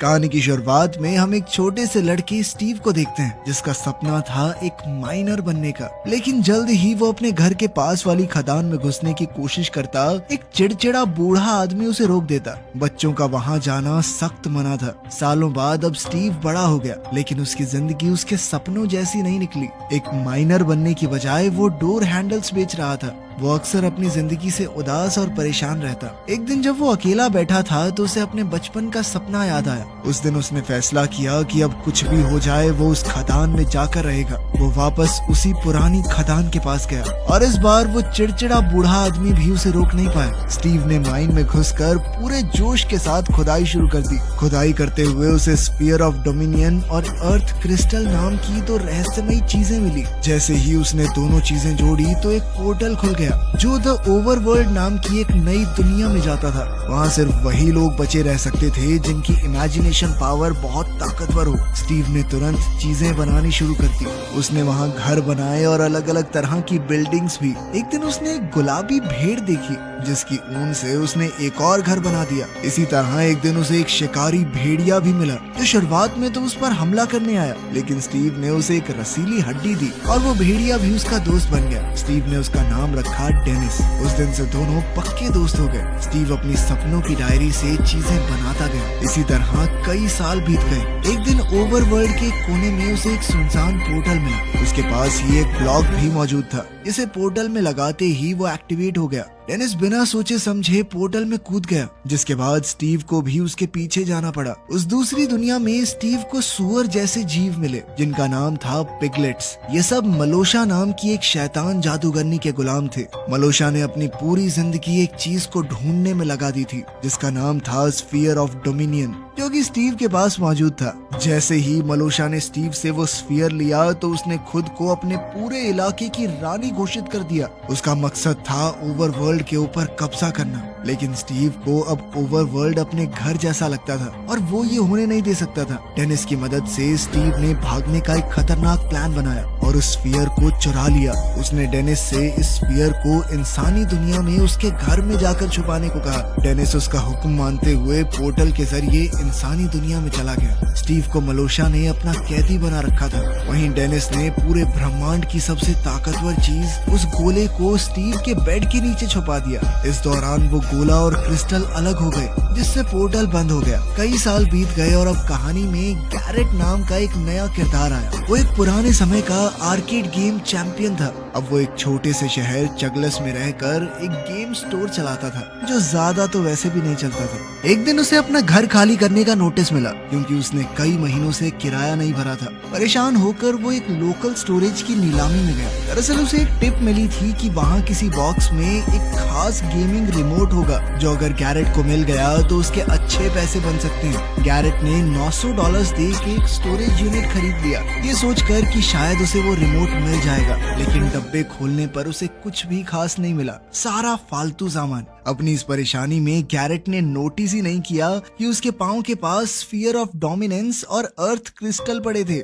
कहानी की शुरुआत में हम एक छोटे से लड़के स्टीव को देखते हैं जिसका सपना था एक माइनर बनने का, लेकिन जल्द ही वो अपने घर के पास वाली खदान में घुसने की कोशिश करता। एक चिड़चिड़ा बूढ़ा आदमी उसे रोक देता। बच्चों का वहाँ जाना सख्त मना था। सालों बाद अब स्टीव बड़ा हो गया, लेकिन उसकी जिंदगी उसके सपनों जैसी नहीं निकली। एक माइनर बनने की बजाय वो डोर हैंडल्स बेच रहा था। वो अक्सर अपनी जिंदगी से उदास और परेशान रहता। एक दिन जब वो अकेला बैठा था तो उसे अपने बचपन का सपना याद आया। उस दिन उसने फैसला किया कि अब कुछ भी हो जाए वो उस खदान में जाकर रहेगा। वो वापस उसी पुरानी खदान के पास गया और इस बार वो चिड़चिड़ा बूढ़ा आदमी भी उसे रोक नहीं पाया। स्टीव ने माइन में घुसकर पूरे जोश के साथ खुदाई शुरू कर दी। खुदाई करते हुए उसे स्फीयर ऑफ डोमिनियन और अर्थ क्रिस्टल नाम की दो रहस्यमयी चीजें मिली। जैसे ही उसने दोनों चीजें जोड़ी तो एक पोर्टल खुल गया जो द ओवरवर्ल्ड नाम की एक नई दुनिया में जाता था। वहाँ सिर्फ वही लोग बचे रह सकते थे जिनकी इमेजिनेशन पावर बहुत ताकतवर हो। स्टीव ने तुरंत चीजें बनानी शुरू कर दी। उसने वहाँ घर बनाए और अलग अलग तरह की बिल्डिंग्स भी। एक दिन उसने एक गुलाबी भेड़ देखी जिसकी ऊन से उसने एक और घर बना दिया। इसी तरह एक दिन उसे एक शिकारी भेड़िया भी मिला जो शुरुआत में तो उस पर हमला करने आया, लेकिन स्टीव ने उसे एक रसीली हड्डी दी और वो भेड़िया भी उसका दोस्त बन गया। स्टीव ने उसका नाम रखा डेनिस। उस दिन से दोनों पक्के दोस्त हो गए। स्टीव अपनी सपनों की डायरी से चीजें बनाता गया। इसी तरह कई साल बीत गए। एक दिन ओवरवर्ल्ड के कोने में उसे एक सुनसान पोर्टल मिला। उसके पास ही एक ब्लॉक भी मौजूद था। इसे पोर्टल में लगाते ही वो एक्टिवेट हो गया। डेनिस बिना सोचे समझे पोर्टल में कूद गया, जिसके बाद स्टीव को भी उसके पीछे जाना पड़ा। उस दूसरी दुनिया में स्टीव को सुअर जैसे जीव मिले जिनका नाम था पिगलेट्स। ये सब मलोशा नाम की एक शैतान जादूगरनी के गुलाम थे। मलोशा ने अपनी पूरी जिंदगी एक चीज को ढूंढने में लगा दी थी जिसका नाम था स्फीयर ऑफ डोमिनियन, जो कि स्टीव के पास मौजूद था। जैसे ही मलोशा ने स्टीव से वो स्फीयर लिया तो उसने खुद को अपने पूरे इलाके की रानी घोषित कर दिया। उसका मकसद था ओवरवर्ल्ड के ऊपर कब्जा करना, लेकिन स्टीव को अब ओवरवर्ल्ड अपने घर जैसा लगता था और वो ये होने नहीं दे सकता था। डेनिस की मदद से स्टीव ने भागने का एक खतरनाक प्लान बनाया और उस स्फीयर को चुरा लिया। उसने डेनिस से इस स्फीयर को इंसानी दुनिया में उसके घर में जाकर छुपाने को कहा। डेनिस उसका हुक्म मानते हुए पोर्टल के जरिए इंसानी दुनिया में चला गया। स्टीव को मलोशा ने अपना कैदी बना रखा था। वहीं डेनिस ने पूरे ब्रह्मांड की सबसे ताकतवर चीज उस गोले को स्टीव के बेड के नीचे छुपा दिया। इस दौरान वो गोला और क्रिस्टल अलग हो गए, जिससे पोर्टल बंद हो गया। कई साल बीत गए और अब कहानी में गैरेट नाम का एक नया किरदार आया। वो एक पुराने समय का आर्केड गेम चैंपियन था। अब वो एक छोटे से शहर चगलस में रहकर एक गेम स्टोर चलाता था, जो ज्यादा तो वैसे भी नहीं चलता था। एक दिन उसे अपना घर खाली करने का नोटिस मिला क्योंकि उसने कई महीनों से किराया नहीं भरा था। परेशान होकर वो एक लोकल स्टोरेज की नीलामी में गया। दरअसल उसे एक टिप मिली थी कि वहाँ किसी बॉक्स में एक खास गेमिंग रिमोट होगा जो अगर गैरेट को मिल गया तो उसके अच्छे पैसे बन सकते हैं। गैरेट ने $900 दे के एक स्टोरेज यूनिट खरीद लिया, ये सोचकर कि शायद उसे वो रिमोट मिल जाएगा, लेकिन डब्बे खोलने पर उसे कुछ भी खास नहीं मिला, सारा फालतू सामान। अपनी इस परेशानी में गैरेट ने नोटिस ही नहीं किया कि उसके पाँव के पास स्फीयर ऑफ डोमिनेंस और अर्थ क्रिस्टल पड़े थे।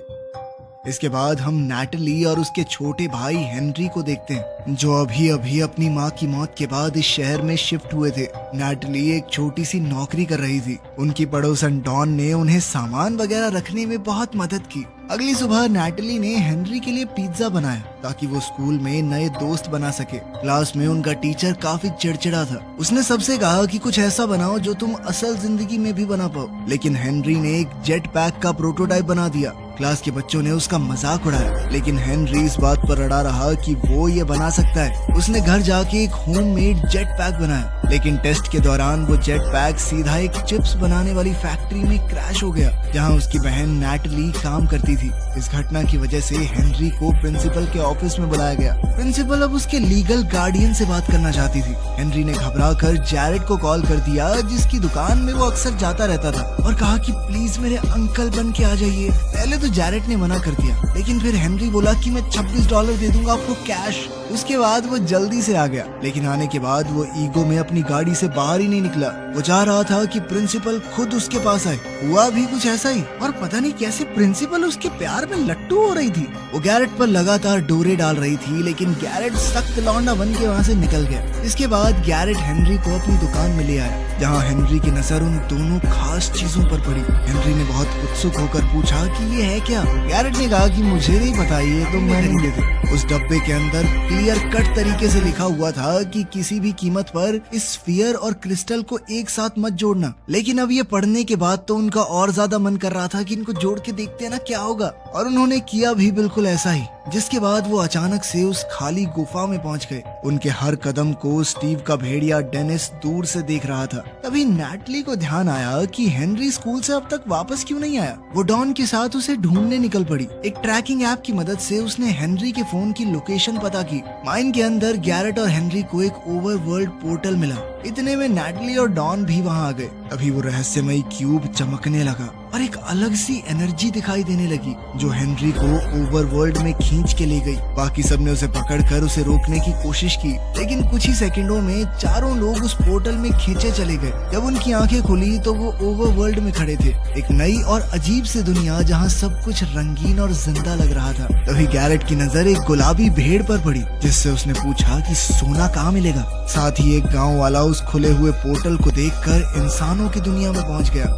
इसके बाद हम नैटली और उसके छोटे भाई हेनरी को देखते हैं, जो अभी अभी अपनी माँ की मौत के बाद इस शहर में शिफ्ट हुए थे। नैटली एक छोटी सी नौकरी कर रही थी। उनकी पड़ोसन डॉन ने उन्हें सामान वगैरह रखने में बहुत मदद की। अगली सुबह नैटली ने हेनरी के लिए पिज्जा बनाया ताकि वो स्कूल में नए दोस्त बना सके। क्लास में उनका टीचर काफी चिड़चिड़ा था। उसने सबसे कहा कि कुछ ऐसा बनाओ जो तुम असल जिंदगी में भी बना पाओ, लेकिन हेनरी ने एक जेट पैक का प्रोटोटाइप बना दिया। क्लास के बच्चों ने उसका मजाक उड़ाया, लेकिन हेनरी इस बात पर अड़ा रहा कि वो ये बना सकता है। उसने घर जाके एक होममेड जेट पैक बनाया, लेकिन टेस्ट के दौरान वो जेट पैक सीधा एक चिप्स बनाने वाली फैक्ट्री में क्रैश हो गया, जहां उसकी बहन नैटली काम करती थी। इस घटना की वजह से हेनरी को प्रिंसिपल के ऑफिस में बुलाया गया। प्रिंसिपल अब उसके लीगल गार्डियन से बात करना चाहती थी। हेनरी ने घबराकर जैरेड को कॉल कर दिया, जिसकी दुकान में वो अक्सर जाता रहता था, और कहा कि प्लीज मेरे अंकल बन के आ जाइए। पहले तो जैरेड ने मना कर दिया, लेकिन फिर हेनरी बोला कि मैं $26 दे दूंगा आपको कैश। उसके बाद वो जल्दी से आ गया, लेकिन आने के बाद वो ईगो में अपनी गाड़ी से बाहर ही नहीं निकला। वो चाह रहा था कि प्रिंसिपल खुद उसके पास आए। हुआ भी कुछ ऐसा ही, और पता नहीं कैसे प्रिंसिपल उसके प्यार में लट्टू हो रही थी। वो गैरेट पर लगातार डोरे डाल रही थी, लेकिन गैरेट सख्त लौंडा बन के वहाँ से निकल गया। इसके बाद गैरेट हेनरी को अपनी दुकान में ले आया, जहाँ हेनरी की नजर उन दोनों खास चीजों पर पड़ी। हेनरी ने बहुत उत्सुक होकर पूछा कि ये है क्या। गैरेट ने कहा कि मुझे नहीं पता, ये तो मैं नहीं देती। उस डब्बे के अंदर क्लियर कट तरीके से लिखा हुआ था कि किसी भी कीमत पर इस स्फीयर और क्रिस्टल को एक साथ मत जोड़ना। लेकिन अब ये पढ़ने के बाद तो उनका और ज्यादा मन कर रहा था कि इनको जोड़ के देखते हैं ना क्या होगा, और उन्होंने किया भी बिल्कुल ऐसा ही। जिसके बाद वो अचानक से उस खाली गुफा में पहुंच गए। उनके हर कदम को स्टीव का भेड़िया डेनिस दूर से देख रहा था। तभी नैटली को ध्यान आया कि हेनरी स्कूल से अब तक वापस क्यों नहीं आया। वो डॉन के साथ उसे ढूंढने निकल पड़ी। एक ट्रैकिंग ऐप की मदद से उसने हेनरी के फोन की लोकेशन पता की। माइन के अंदर गैरेट और हेनरी को एक ओवरवर्ल्ड पोर्टल मिला। इतने में नैटली और डॉन भी वहाँ आ गए। तभी वो रहस्यमयी क्यूब चमकने लगा और एक अलग सी एनर्जी दिखाई देने लगी, जो हेनरी को ओवरवर्ल्ड में खींच के ले गई। बाकी सब ने उसे पकड़कर उसे रोकने की कोशिश की, लेकिन कुछ ही सेकंडों में चारों लोग उस पोर्टल में खींचे चले गए। जब उनकी आंखें खुली तो वो ओवरवर्ल्ड में खड़े थे, एक नई और अजीब सी दुनिया जहाँ सब कुछ रंगीन और जिंदा लग रहा था। तभी गैरेट की नजर एक गुलाबी भेड़ पर पड़ी, जिससे उसने पूछा कि सोना कहाँ मिलेगा। साथ ही एक गाँव वाला उस खुले हुए पोर्टल को देखकर इंसानों की दुनिया में पहुंच गया।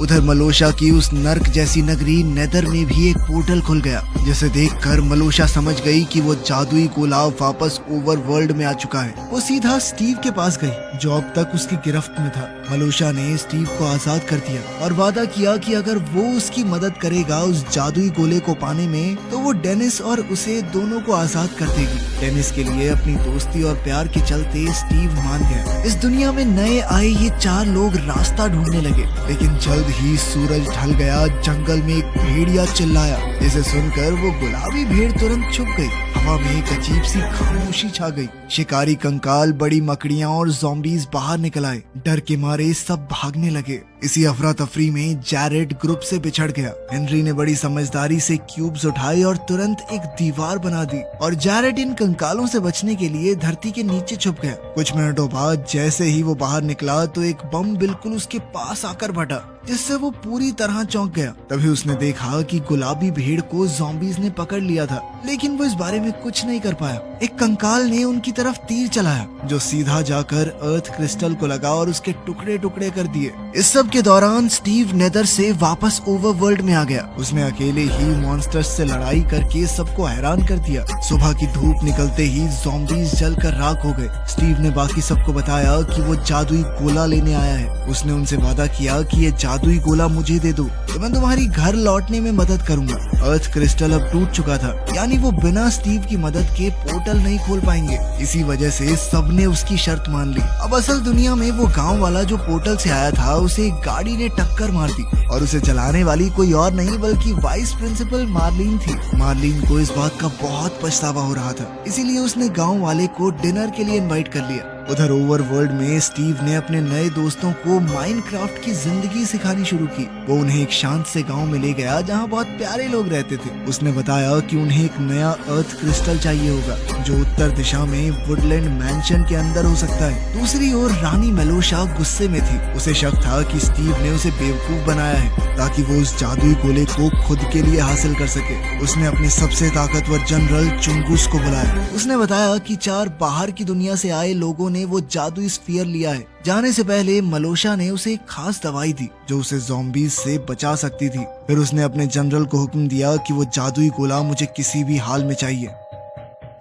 उधर मलोशा की उस नर्क जैसी नगरी नेदर में भी एक पोर्टल खुल गया, जिसे देखकर मलोशा समझ गई कि वो जादुई गुलाब वापस ओवरवर्ल्ड में आ चुका है। वो सीधा स्टीव के पास गई, जो अब तक उसकी गिरफ्त में था। मलोशा ने स्टीव को आजाद कर दिया और वादा किया कि अगर वो उसकी मदद करेगा उस जादुई गोले को पाने में, तो वो डेनिस और उसे दोनों को आजाद कर देगी। डेनिस के लिए अपनी दोस्ती और प्यार के चलते स्टीव मान गया। इस दुनिया में नए आए ये चार लोग रास्ता ढूंढने लगे, लेकिन जल्द ही सूरज ढल गया। जंगल में एक भेड़िया चिल्लाया, जिसे सुनकर वो गुलाबी भेड़ तुरंत छुप गई। हवा में एक अजीब सी खामोशी छा गई। शिकारी कंकाल, बड़ी मकड़ियां और ज़ॉम्बीज बाहर निकल आए। डर के मारे सब भागने लगे। इसी अफरा तफरी में जैरेड ग्रुप से बिछड़ गया। हेनरी ने बड़ी समझदारी से क्यूब्स उठाए और तुरंत एक दीवार बना दी, और जैरेड इन कंकालों से बचने के लिए धरती के नीचे छुप गया। कुछ मिनटों बाद जैसे ही वो बाहर निकला तो एक बम बिल्कुल उसके पास आकर फटा, जिससे वो पूरी तरह चौंक गया। तभी उसने देखा कि गुलाबी भेड़ को ज़ॉम्बीज ने पकड़ लिया था, लेकिन वो इस बारे में कुछ नहीं कर पाया। एक कंकाल ने उनकी तरफ तीर चलाया, जो सीधा जाकर अर्थ क्रिस्टल को लगा और उसके टुकड़े टुकड़े कर दिए। इस सब के दौरान स्टीव नेदर से वापस ओवरवर्ल्ड में आ गया। उसने अकेले ही मॉन्स्टर्स से लड़ाई करके सबको हैरान कर दिया। सुबह की धूप निकलते ही ज़ॉम्बीज जलकर राख हो गए। स्टीव ने बाकी सबको बताया कि वो जादुई गोला लेने आया है। उसने उनसे वादा किया कि ये जादुई गोला मुझे दे दो तो मैं तुम्हारी घर लौटने में मदद करूंगा। अर्थ क्रिस्टल अब टूट चुका था, यानी वो बिना स्टीव की मदद के पोर्टल नहीं खोल पाएंगे। इसी वजह से सबने उसकी शर्त मान ली। अब असल दुनिया में वो गांव वाला जो पोर्टल से आया था, उसे एक गाड़ी ने टक्कर मार दी, और उसे चलाने वाली कोई और नहीं बल्कि वाइस प्रिंसिपल मार्लिन थी। मार्लिन को इस बात का बहुत पछतावा हो रहा था, इसीलिए उसने गाँव वाले को डिनर के लिए इन्वाइट कर लिया। उधर ओवरवर्ल्ड में स्टीव ने अपने नए दोस्तों को माइनक्राफ्ट की जिंदगी सिखानी शुरू की। वो उन्हें एक शांत से गांव में ले गया, जहां बहुत प्यारे लोग रहते थे। उसने बताया कि उन्हें एक नया अर्थ क्रिस्टल चाहिए होगा, जो उत्तर दिशा में वुडलैंड मैंशन के अंदर हो सकता है। दूसरी ओर रानी मेलोशा गुस्से में थी। उसे शक था कि स्टीव ने उसे बेवकूफ बनाया है, ताकि वो उस जादुई गोले को खुद के लिए हासिल कर सके। उसने अपने सबसे ताकतवर जनरल चुंगुस को बुलाया। उसने बताया कि 4 बाहर की दुनिया से आए लोगों ने वो जादुई स्फीयर लिया है। जाने से पहले मलोशा ने उसे एक खास दवाई दी, जो उसे ज़ॉम्बीज से बचा सकती थी। फिर उसने अपने जनरल को हुक्म दिया कि वो जादुई गोला मुझे किसी भी हाल में चाहिए।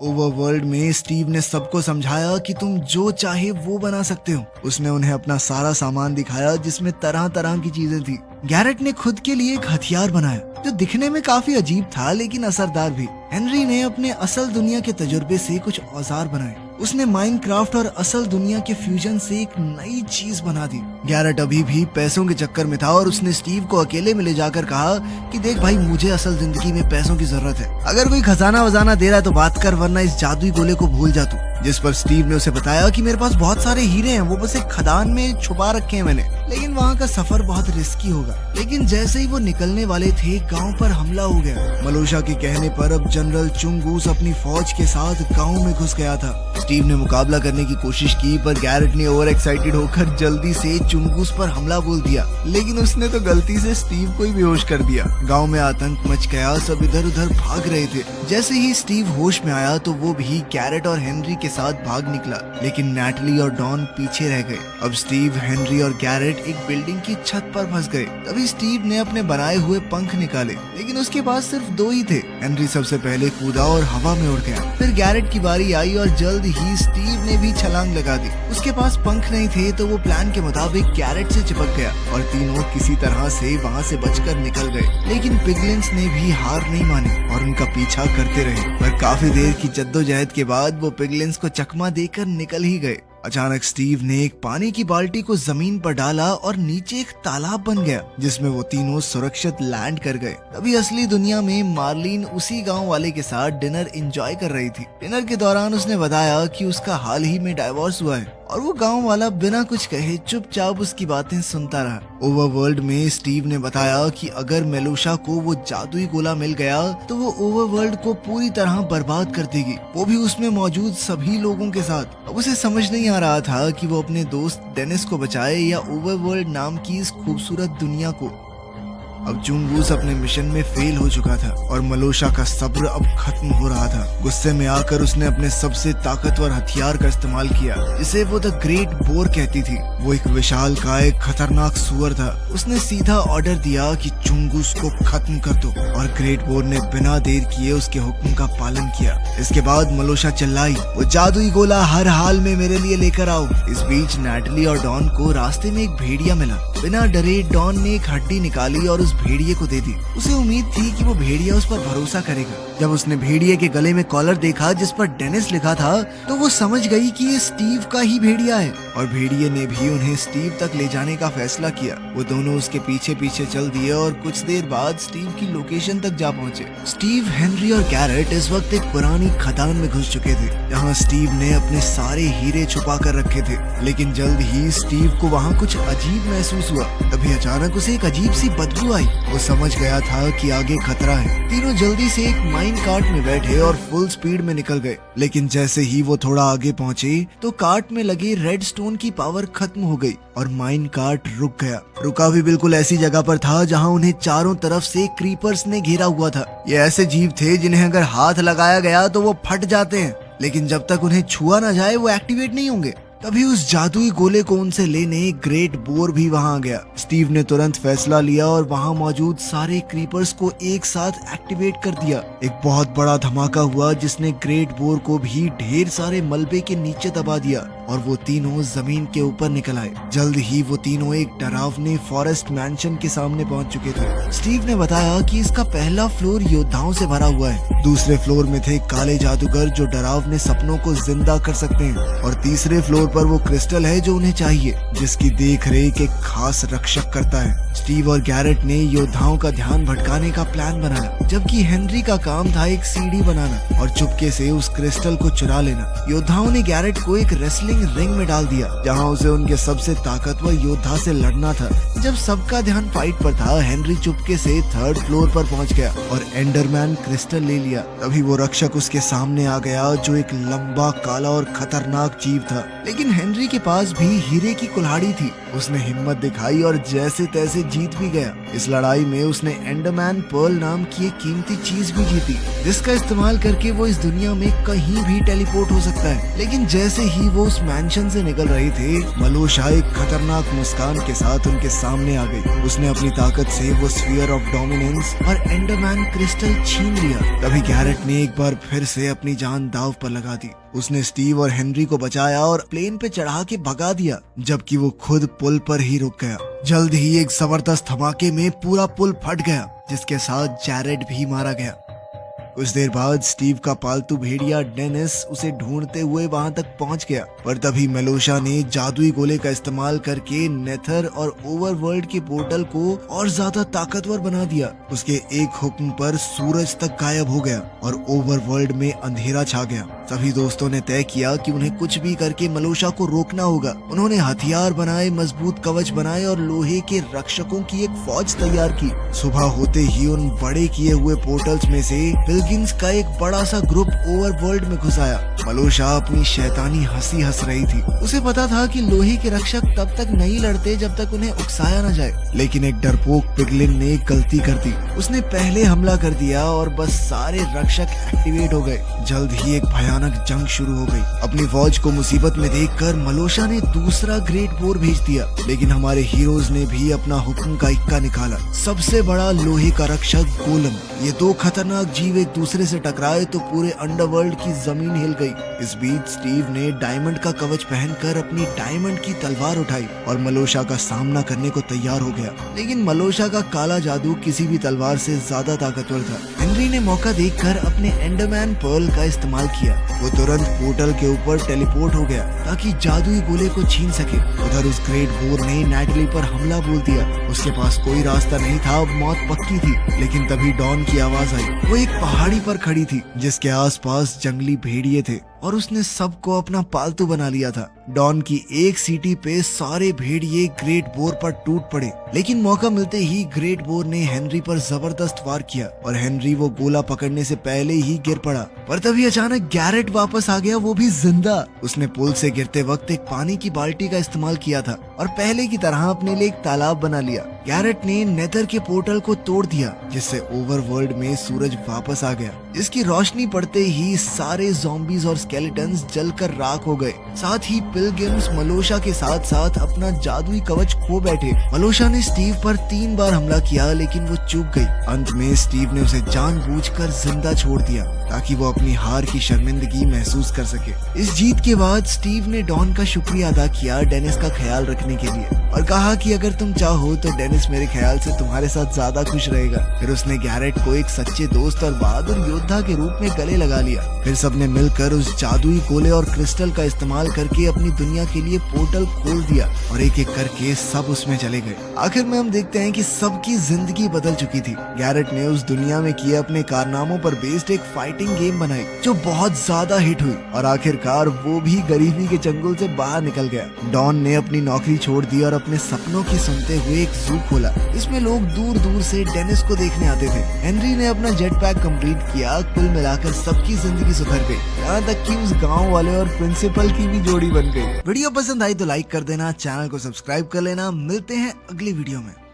ओवरवर्ल्ड में स्टीव ने सबको समझाया कि तुम जो चाहे वो बना सकते हो। उसने उन्हें अपना सारा सामान दिखाया, जिसमें तरह तरह की चीजें थी। गैरेट ने खुद के लिए एक हथियार बनाया, जो दिखने में काफी अजीब था लेकिन असरदार भी। हेनरी ने अपने असल दुनिया के तजुर्बे से कुछ औजार बनाए। उसने माइनक्राफ्ट और असल दुनिया के फ्यूजन से एक नई चीज बना दी। गैरेट अभी भी पैसों के चक्कर में था, और उसने स्टीव को अकेले में ले जाकर कहा कि देख भाई, मुझे असल जिंदगी में पैसों की जरूरत है। अगर कोई खजाना वजाना दे रहा है तो बात कर, वरना इस जादुई गोले को भूल जा तू। जिस पर स्टीव ने उसे बताया कि मेरे पास बहुत सारे हीरे हैं, वो बस एक खदान में छुपा रखे हैं मैंने। लेकिन वहाँ का सफर बहुत रिस्की होगा। लेकिन जैसे ही वो निकलने वाले थे, गांव पर हमला हो गया। मलोशा के कहने पर अब जनरल चुंगूस अपनी फौज के साथ गांव में घुस गया था। स्टीव ने मुकाबला करने की कोशिश की, पर गैरेट ने ओवर एक्साइटेड होकर जल्दी से चुंगूस पर हमला बोल दिया। लेकिन उसने तो गलती से स्टीव को ही बेहोश कर दिया। गांव में आतंक मच गया, सब इधर उधर भाग रहे थे। जैसे ही स्टीव होश में आया तो वो भी गैरेट और हेनरी के साथ भाग निकला, लेकिन नैटली और डॉन पीछे रह गए। अब स्टीव, हेनरी और गैरेट एक बिल्डिंग की छत पर फंस गए। तभी स्टीव ने अपने बनाए हुए पंख निकाले, लेकिन उसके पास सिर्फ 2 ही थे। हेनरी सबसे पहले कूदा और हवा में उड़ गया। फिर गैरेट की बारी आई और जल्द ही स्टीव ने भी छलांग लगा दी। उसके पास पंख नहीं थे तो वो प्लान के मुताबिक गैरेट से चिपक गया और तीनों किसी तरह से वहाँ से बचकर निकल गए। लेकिन पिगलिन्स ने भी हार नहीं मानी और उनका पीछा करते रहे। पर काफी देर की जद्दोजहद के बाद वो पिगलिन्स को चकमा देकर निकल ही गए। अचानक स्टीव ने एक पानी की बाल्टी को जमीन पर डाला और नीचे एक तालाब बन गया, जिसमें वो तीनों सुरक्षित लैंड कर गए। तभी असली दुनिया में मार्लिन उसी गांव वाले के साथ डिनर एंजॉय कर रही थी। डिनर के दौरान उसने बताया कि उसका हाल ही में डाइवोर्स हुआ है और वो गांव वाला बिना कुछ कहे चुपचाप उसकी बातें सुनता रहा। ओवरवर्ल्ड में स्टीव ने बताया कि अगर मेलूशा को वो जादुई गोला मिल गया तो वो ओवरवर्ल्ड को पूरी तरह बर्बाद कर देगी, वो भी उसमें मौजूद सभी लोगों के साथ। अब उसे समझ नहीं आ रहा था कि वो अपने दोस्त डेनिस को बचाए या ओवरवर्ल्ड नाम की इस खूबसूरत दुनिया को। अब चुंगूस अपने मिशन में फेल हो चुका था और मलोशा का सब्र अब खत्म हो रहा था। गुस्से में आकर उसने अपने सबसे ताकतवर हथियार का इस्तेमाल किया, जिसे वो द ग्रेट बोर कहती थी। वो एक विशालकाय खतरनाक सुअर था। उसने सीधा ऑर्डर दिया कि चुंगूस को खत्म कर दो और ग्रेट बोर ने बिना देर किए उसके हुक्म का पालन किया। इसके बाद मलोशा चिल्लाई, वो जादुई गोला हर हाल में मेरे लिए लेकर आओ। इस बीच नैटली और डॉन को रास्ते में एक भेड़िया मिला। बिना डरे डॉन ने एक हड्डी निकाली और उस भेड़िए को दे दी। उसे उम्मीद थी कि वो भेड़िया उस पर भरोसा करेगा। जब उसने भेड़िए के गले में कॉलर देखा जिस पर डेनिस लिखा था, तो वो समझ गई कि ये स्टीव का ही भेड़िया है और भेड़िए ने भी उन्हें स्टीव तक ले जाने का फैसला किया। वो दोनों उसके पीछे पीछे चल दिए और कुछ देर बाद स्टीव की लोकेशन तक जा पहुंचे। स्टीव, हेनरी और गैरेट इस वक्त एक पुरानी खदान में घुस चुके थे, जहाँ स्टीव ने अपने सारे हीरे छुपा कर रखे थे। लेकिन जल्द ही स्टीव को वहाँ कुछ अजीब महसूस हुआ। तभी अचानक उसे एक अजीब सी बदबू आई। वो समझ गया था कि आगे खतरा है। तीनों जल्दी से एक माइन कार्ट में बैठे और फुल स्पीड में निकल गए। लेकिन जैसे ही वो थोड़ा आगे पहुंचे तो कार्ट में लगे रेड स्टोन की पावर खत्म हो गई और माइन कार्ट रुक गया। रुका भी बिल्कुल ऐसी जगह पर था जहां उन्हें चारों तरफ से क्रीपर्स ने घेरा हुआ था। ये ऐसे जीव थे जिन्हें अगर हाथ लगाया गया तो वो फट जाते हैं, लेकिन जब तक उन्हें छुआ ना जाए वो एक्टिवेट नहीं होंगे। तभी उस जादुई गोले को उनसे लेने ग्रेट बोर भी वहां आ गया। स्टीव ने तुरंत फैसला लिया और वहां मौजूद सारे क्रीपर्स को एक साथ एक्टिवेट कर दिया। एक बहुत बड़ा धमाका हुआ जिसने ग्रेट बोर को भी ढेर सारे मलबे के नीचे दबा दिया और वो तीनों जमीन के ऊपर निकल आए। जल्द ही वो तीनों एक डरावने फॉरेस्ट मैंशन के सामने पहुंच चुके थे। स्टीव ने बताया कि इसका पहला फ्लोर योद्धाओं से भरा हुआ है। दूसरे फ्लोर में थे काले जादूगर जो डरावने सपनों को जिंदा कर सकते हैं और तीसरे फ्लोर पर वो क्रिस्टल है जो उन्हें चाहिए, जिसकी देख रेख एक खास रक्षक करता है। स्टीव और गैरेट ने योद्धाओं का ध्यान भटकाने का प्लान बनाया, जबकि हेनरी का काम था एक सीढ़ी बनाना और चुपके से उस क्रिस्टल को चुरा लेना। योद्धाओं ने गैरेट को एक रेसलिंग रिंग में डाल दिया, जहां उसे उनके सबसे ताकतवर योद्धा से लड़ना था। जब सबका ध्यान फाइट पर था, हेनरी चुपके से थर्ड फ्लोर पर पहुंच गया और एंडरमैन क्रिस्टल ले लिया। तभी वो रक्षक उसके सामने आ गया जो एक लंबा, काला और खतरनाक जीव था। लेकिन हेनरी के पास भी हीरे की कुल्हाड़ी थी। उसने हिम्मत दिखाई और जैसे तैसे जीत भी गया। इस लड़ाई में उसने एंडरमैन पर्ल नाम की एक कीमती चीज भी जीती, जिसका इस्तेमाल करके वो इस दुनिया में कहीं भी टेलीपोर्ट हो सकता है। लेकिन जैसे ही वो उस मैंशन से निकल रहे थे, मलोशा एक खतरनाक मुस्कान के साथ उनके सामने आ गई। उसने अपनी ताकत से वो स्फीयर ऑफ डोमिनेंस और एंडरमैन क्रिस्टल छीन लिया। तभी गैरेट ने एक बार फिर से अपनी जान दांव पर लगा दी। उसने स्टीव और हेनरी को बचाया और प्लेन पे चढ़ा के भगा दिया, जबकि वो खुद पुल पर ही रुक गया। जल्द ही एक जबरदस्त धमाके में पूरा पुल फट गया, जिसके साथ जैरेड भी मारा गया। कुछ देर बाद स्टीव का पालतू भेड़िया डेनिस उसे ढूंढते हुए वहां तक पहुंच गया, पर तभी मेलोशा ने जादुई गोले का इस्तेमाल करके नेथर और ओवरवर्ल्ड के पोर्टल को और ज्यादा ताकतवर बना दिया। उसके एक हुक्म पर सूरज तक गायब हो गया और ओवरवर्ल्ड में अंधेरा छा गया। सभी दोस्तों ने तय किया कि उन्हें कुछ भी करके मेलोशा को रोकना होगा। उन्होंने हथियार बनाए, मजबूत कवच बनाए और लोहे के रक्षकों की एक फौज तैयार की। सुबह होते ही उन बड़े किए हुए पोर्टल्स में से पिलगिन्स का एक बड़ा सा ग्रुप ओवरवर्ल्ड में घुस आया। मेलोशा अपनी शैतानी हंसी हंस रही थी। उसे पता था कि लोहे के रक्षक तब तक नहीं लड़ते जब तक उन्हें उकसाया न जाए। लेकिन एक डरपोक पिगलिन ने एक गलती कर दी। उसने पहले हमला कर दिया और बस सारे रक्षक एक्टिवेट हो गए। जल्द ही एक भयानक जंग शुरू हो गई। अपनी फौज को मुसीबत में देखकर मेलोशा ने दूसरा ग्रेट बोर भेज दिया। लेकिन हमारे हीरोज ने भी अपना हुक्म का इक्का निकाला। सबसे बड़ा लोहे का रक्षक गोलम। ये दो खतरनाक जीव एक दूसरे से टकराए तो पूरे अंडरवर्ल्ड की जमीन हिल गई। इस बीच स्टीव ने डायमंड का कवच पहनकर अपनी डायमंड की तलवार उठाई और मेलोशा का सामना करने को तैयार हो गया। लेकिन मेलोशा का काला जादू किसी भी तलवार से ज्यादा ताकतवर था। हेनरी ने मौका देखकर अपने एंडरमैन पर्ल का इस्तेमाल किया। वो तुरंत पोर्टल के ऊपर टेलीपोर्ट हो गया ताकि जादुई गोले को छीन सके। उधर उस ग्रेट बोर ने नैटली पर हमला बोल दिया। उसके पास कोई रास्ता नहीं था, अब मौत पक्की थी। लेकिन तभी डॉन की आवाज आई। वो एक पहाड़ी पर खड़ी थी जिसके आसपास जंगली भेड़िए थे और उसने सबको अपना पालतू बना लिया था। डॉन की एक सीटी पे सारे भेड़िए ग्रेट बोर पर टूट पड़े। लेकिन मौका मिलते ही ग्रेट बोर ने हेनरी पर जबरदस्त वार किया और हेनरी वो गोला पकड़ने से पहले ही गिर पड़ा। पर तभी अचानक गैरेट वापस आ गया, वो भी जिंदा। उसने पुल से गिरते वक्त एक पानी की बाल्टी का इस्तेमाल किया था और पहले की तरह अपने लिए एक तालाब बना लिया। गैरेट ने नेदर के पोर्टल को तोड़ दिया जिससे ओवरवर्ल्ड में सूरज वापस आ गया। इसकी रोशनी पड़ते ही सारे ज़ॉम्बीज और स्केलेटन्स जलकर राख हो गए। साथ ही पिलग्रिम्स मेलोशा के साथ साथ अपना जादुई कवच खो बैठे। मेलोशा ने स्टीव पर 3 बार हमला किया लेकिन वो चूक गई। अंत में स्टीव ने उसे जानबूझकर जिंदा छोड़ दिया ताकि वो अपनी हार की शर्मिंदगी महसूस कर सके। इस जीत के बाद स्टीव ने डॉन का शुक्रिया अदा किया डेनिस का ख्याल रखने के लिए और कहा कि अगर तुम चाहो तो डेनिस मेरे ख्याल से तुम्हारे साथ ज्यादा खुश रहेगा। फिर उसने गैरेट को एक सच्चे दोस्त और बहादुर योद्धा के रूप में गले लगा लिया। फिर सबने मिलकर उस जादुई गोले और क्रिस्टल का इस्तेमाल करके अपनी दुनिया के लिए पोर्टल खोल दिया और एक एक करके सब उसमें चले गए। आखिर में हम देखते हैं कि सबकी जिंदगी बदल चुकी थी। गैरेट ने उस दुनिया में किए अपने कारनामों पर बेस्ड एक फाइटिंग गेम बनाई जो बहुत ज्यादा हिट हुई और आखिरकार वो भी गरीबी के चंगुल से बाहर निकल गया। डॉन ने अपनी नौकरी छोड़ दी और अपने सपनों की सुनते हुए एक जू खोला। इसमें लोग दूर दूर से डेनिस को देखने आते थे। हेनरी ने अपना जेट पैक कम्प्लीट किया। कुल मिलाकर सबकी जिंदगी सुधर गई, यहाँ तक कि उस गांव वाले और प्रिंसिपल की भी जोड़ी बन गई। वीडियो पसंद आई तो लाइक कर देना, चैनल को सब्सक्राइब कर लेना। मिलते हैं अगली वीडियो में।